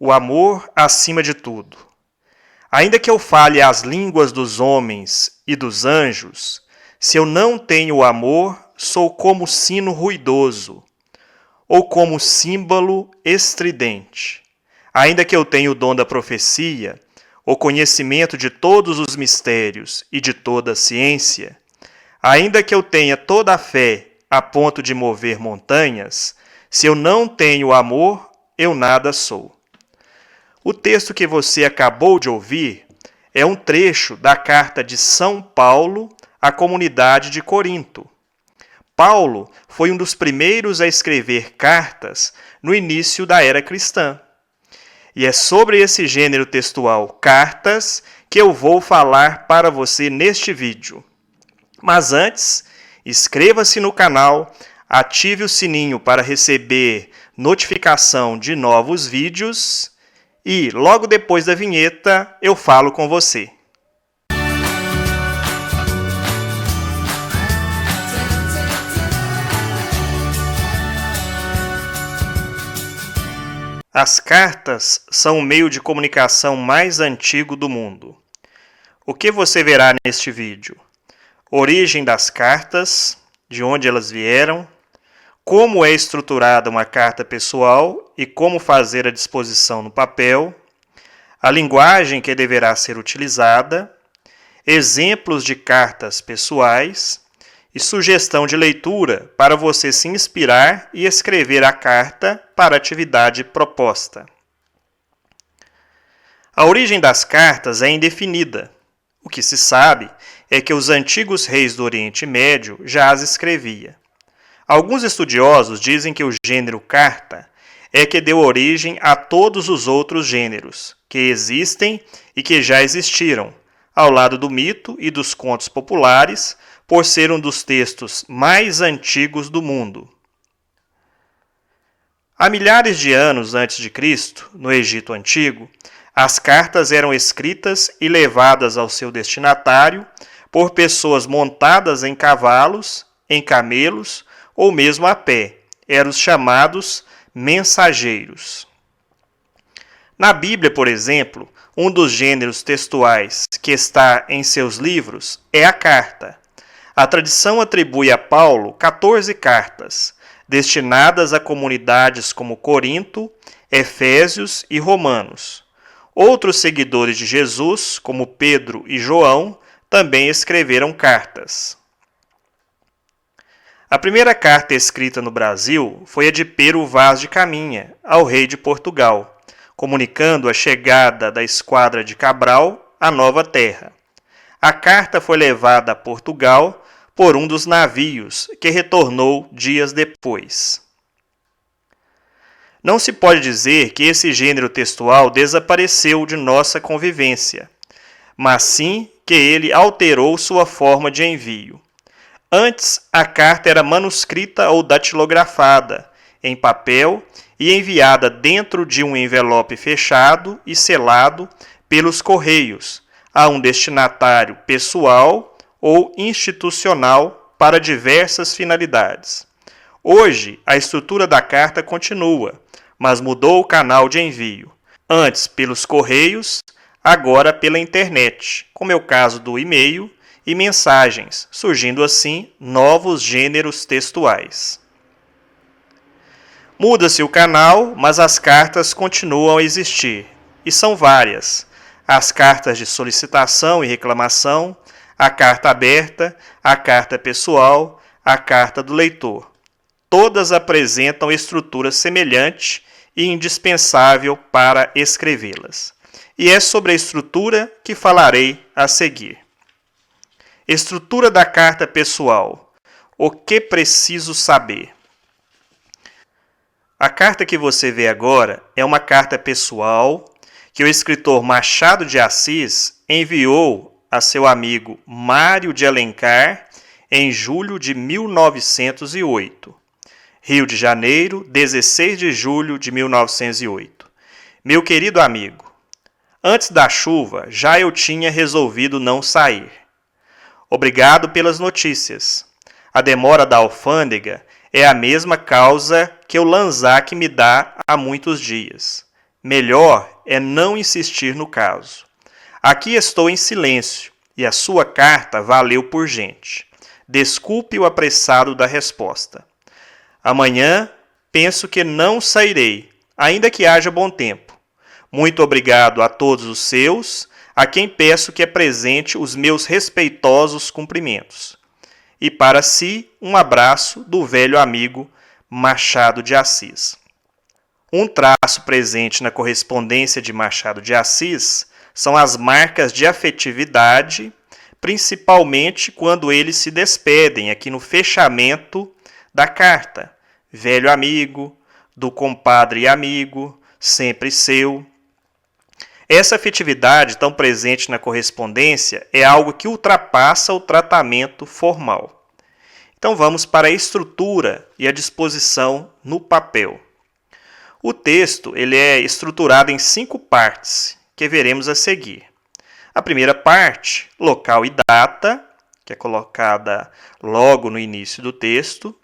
O amor acima de tudo. Ainda que eu fale as línguas dos homens e dos anjos, se eu não tenho o amor, sou como sino ruidoso, ou como símbolo estridente. Ainda que eu tenha o dom da profecia, o conhecimento de todos os mistérios e de toda a ciência, ainda que eu tenha toda a fé a ponto de mover montanhas, se eu não tenho amor, eu nada sou. O texto que você acabou de ouvir é um trecho da carta de São Paulo à comunidade de Corinto. Paulo foi um dos primeiros a escrever cartas no início da era cristã. E é sobre esse gênero textual, cartas, que eu vou falar para você neste vídeo. Mas antes, inscreva-se no canal, ative o sininho para receber notificação de novos vídeos e, logo depois da vinheta, eu falo com você. As cartas são o meio de comunicação mais antigo do mundo. O que você verá neste vídeo? Origem das cartas, de onde elas vieram, como é estruturada uma carta pessoal e como fazer a disposição no papel, a linguagem que deverá ser utilizada, exemplos de cartas pessoais e sugestão de leitura para você se inspirar e escrever a carta para a atividade proposta. A origem das cartas é indefinida. O que se sabe é que os antigos reis do Oriente Médio já as escreviam. Alguns estudiosos dizem que o gênero carta é que deu origem a todos os outros gêneros que existem e que já existiram, ao lado do mito e dos contos populares, por ser um dos textos mais antigos do mundo. Há milhares de anos antes de Cristo, no Egito Antigo, as cartas eram escritas e levadas ao seu destinatário por pessoas montadas em cavalos, em camelos ou mesmo a pé. Eram os chamados mensageiros. Na Bíblia, por exemplo, um dos gêneros textuais que está em seus livros é a carta. A tradição atribui a Paulo 14 cartas, destinadas a comunidades como Corinto, Efésios e Romanos. Outros seguidores de Jesus, como Pedro e João, também escreveram cartas. A primeira carta escrita no Brasil foi a de Pero Vaz de Caminha, ao rei de Portugal, comunicando a chegada da esquadra de Cabral à nova terra. A carta foi levada a Portugal por um dos navios, que retornou dias depois. Não se pode dizer que esse gênero textual desapareceu de nossa convivência, mas sim que ele alterou sua forma de envio. Antes, a carta era manuscrita ou datilografada, em papel e enviada dentro de um envelope fechado e selado pelos correios a um destinatário pessoal ou institucional para diversas finalidades. Hoje, a estrutura da carta continua, mas mudou o canal de envio. Antes pelos correios, agora pela internet, como é o caso do e-mail e mensagens, surgindo assim novos gêneros textuais. Muda-se o canal, mas as cartas continuam a existir, e são várias. As cartas de solicitação e reclamação, a carta aberta, a carta pessoal, a carta do leitor. Todas apresentam estrutura semelhante e indispensável para escrevê-las. E é sobre a estrutura que falarei a seguir. Estrutura da carta pessoal. O que preciso saber? A carta que você vê agora é uma carta pessoal que o escritor Machado de Assis enviou a seu amigo Mário de Alencar em julho de 1908. Rio de Janeiro, 16 de julho de 1908. Meu querido amigo, antes da chuva já eu tinha resolvido não sair. Obrigado pelas notícias. A demora da alfândega é a mesma causa que o Lanzac me dá há muitos dias. Melhor é não insistir no caso. Aqui estou em silêncio, e a sua carta valeu por gente. Desculpe o apressado da resposta. Amanhã penso que não sairei, ainda que haja bom tempo. Muito obrigado a todos os seus, a quem peço que apresente os meus respeitosos cumprimentos. E para si, um abraço do velho amigo Machado de Assis. Um traço presente na correspondência de Machado de Assis são as marcas de afetividade, principalmente quando eles se despedem aqui no fechamento da carta. Velho amigo, do compadre e amigo, sempre seu. Essa afetividade tão presente na correspondência é algo que ultrapassa o tratamento formal. Então vamos para a estrutura e a disposição no papel. O texto ele é estruturado em 5 partes, que veremos a seguir. A primeira parte, local e data, que é colocada logo no início do texto.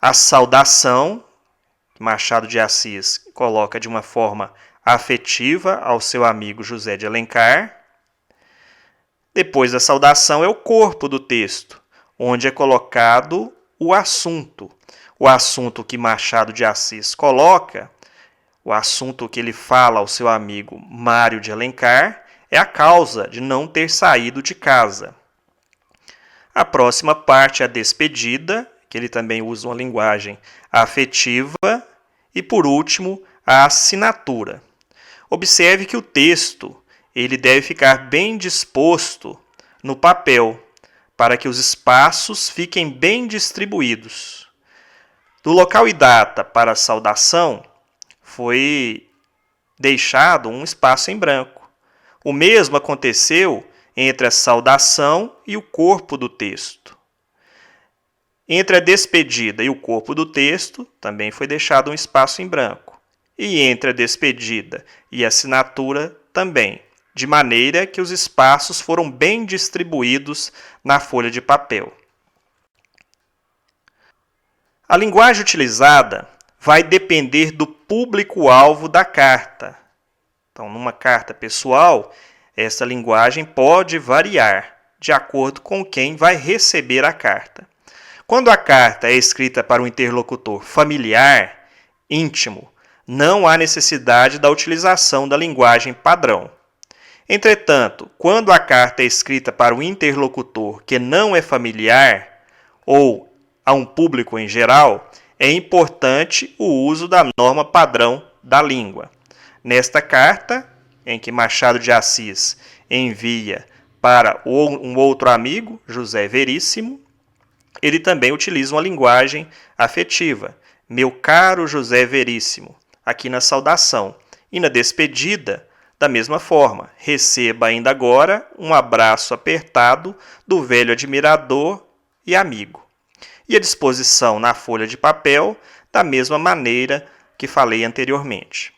A saudação, Machado de Assis coloca de uma forma afetiva ao seu amigo José de Alencar. Depois da saudação é o corpo do texto, onde é colocado o assunto. O assunto que Machado de Assis coloca, o assunto que ele fala ao seu amigo Mário de Alencar, é a causa de não ter saído de casa. A próxima parte é a despedida, que ele também usa uma linguagem afetiva. E, por último, a assinatura. Observe que o texto ele deve ficar bem disposto no papel, para que os espaços fiquem bem distribuídos. Do local e data para a saudação, foi deixado um espaço em branco. O mesmo aconteceu entre a saudação e o corpo do texto. Entre a despedida e o corpo do texto, também foi deixado um espaço em branco. E entre a despedida e a assinatura, também, de maneira que os espaços foram bem distribuídos na folha de papel. A linguagem utilizada vai depender do público-alvo da carta. Então, numa carta pessoal, essa linguagem pode variar de acordo com quem vai receber a carta. Quando a carta é escrita para um interlocutor familiar, íntimo, não há necessidade da utilização da linguagem padrão. Entretanto, quando a carta é escrita para um interlocutor que não é familiar ou a um público em geral, é importante o uso da norma padrão da língua. Nesta carta, em que Machado de Assis envia para um outro amigo, José Veríssimo, ele também utiliza uma linguagem afetiva. Meu caro José Veríssimo, aqui na saudação. E na despedida, da mesma forma, receba ainda agora um abraço apertado do velho admirador e amigo. E a disposição na folha de papel, da mesma maneira que falei anteriormente.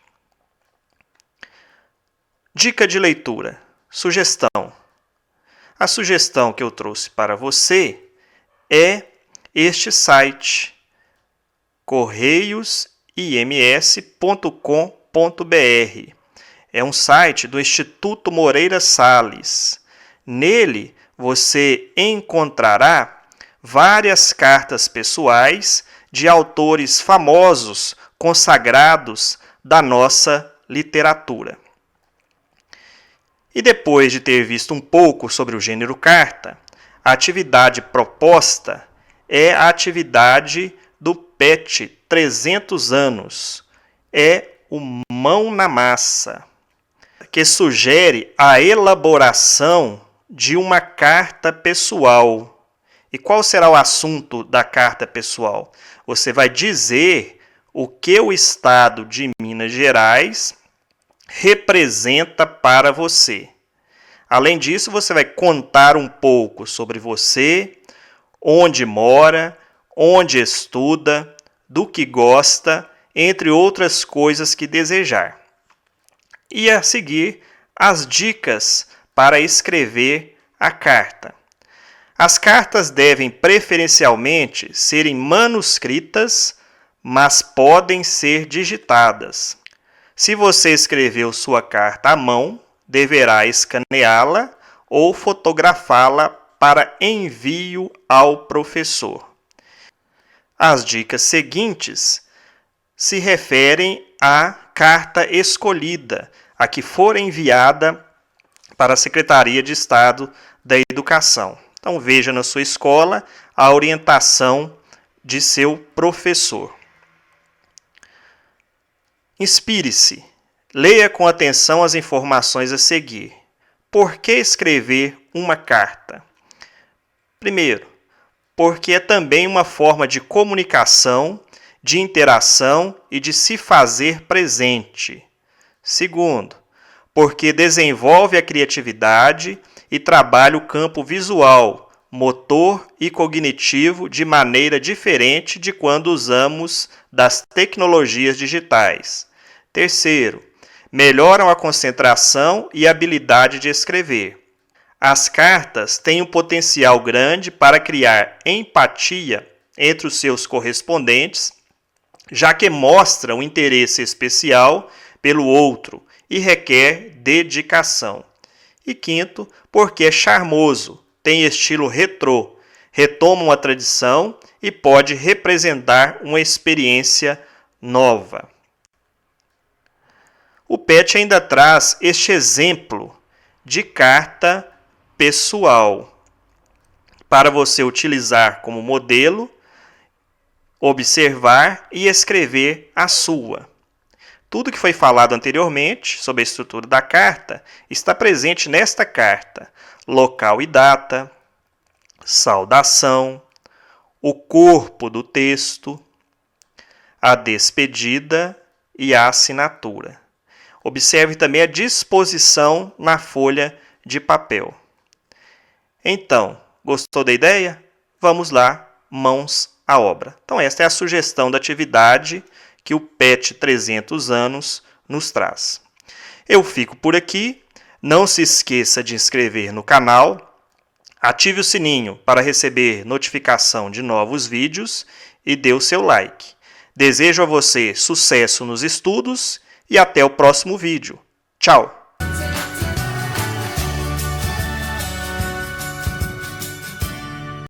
Dica de leitura. Sugestão. A sugestão que eu trouxe para você é este site, correiosims.com.br. É um site do Instituto Moreira Salles. Nele você encontrará várias cartas pessoais de autores famosos, consagrados da nossa literatura. E depois de ter visto um pouco sobre o gênero carta, a atividade proposta é a atividade do PET 300 anos. É o Mão na Massa, que sugere a elaboração de uma carta pessoal. E qual será o assunto da carta pessoal? Você vai dizer o que o Estado de Minas Gerais representa para você. Além disso, você vai contar um pouco sobre você, onde mora, onde estuda, do que gosta, entre outras coisas que desejar. E a seguir, as dicas para escrever a carta. As cartas devem preferencialmente serem manuscritas, mas podem ser digitadas. Se você escreveu sua carta à mão, deverá escaneá-la ou fotografá-la para envio ao professor. As dicas seguintes se referem à carta escolhida, a que for enviada para a Secretaria de Estado da Educação. Então, veja na sua escola a orientação de seu professor. Inspire-se. Leia com atenção as informações a seguir. Por que escrever uma carta? Primeiro, porque é também uma forma de comunicação, de interação e de se fazer presente. Segundo, porque desenvolve a criatividade e trabalha o campo visual, motor e cognitivo de maneira diferente de quando usamos das tecnologias digitais. Terceiro, melhoram a concentração e habilidade de escrever. As cartas têm um potencial grande para criar empatia entre os seus correspondentes, já que mostram um interesse especial pelo outro e requer dedicação. E quinto, porque é charmoso, tem estilo retrô, retoma uma tradição e pode representar uma experiência nova. O PET ainda traz este exemplo de carta pessoal para você utilizar como modelo, observar e escrever a sua. Tudo que foi falado anteriormente sobre a estrutura da carta está presente nesta carta: local e data, saudação, o corpo do texto, a despedida e a assinatura. Observe também a disposição na folha de papel. Então, gostou da ideia? Vamos lá, mãos à obra. Então, esta é a sugestão da atividade que o PET 300 anos nos traz. Eu fico por aqui. Não se esqueça de inscrever no canal, ative o sininho para receber notificação de novos vídeos e dê o seu like. Desejo a você sucesso nos estudos e até o próximo vídeo. Tchau!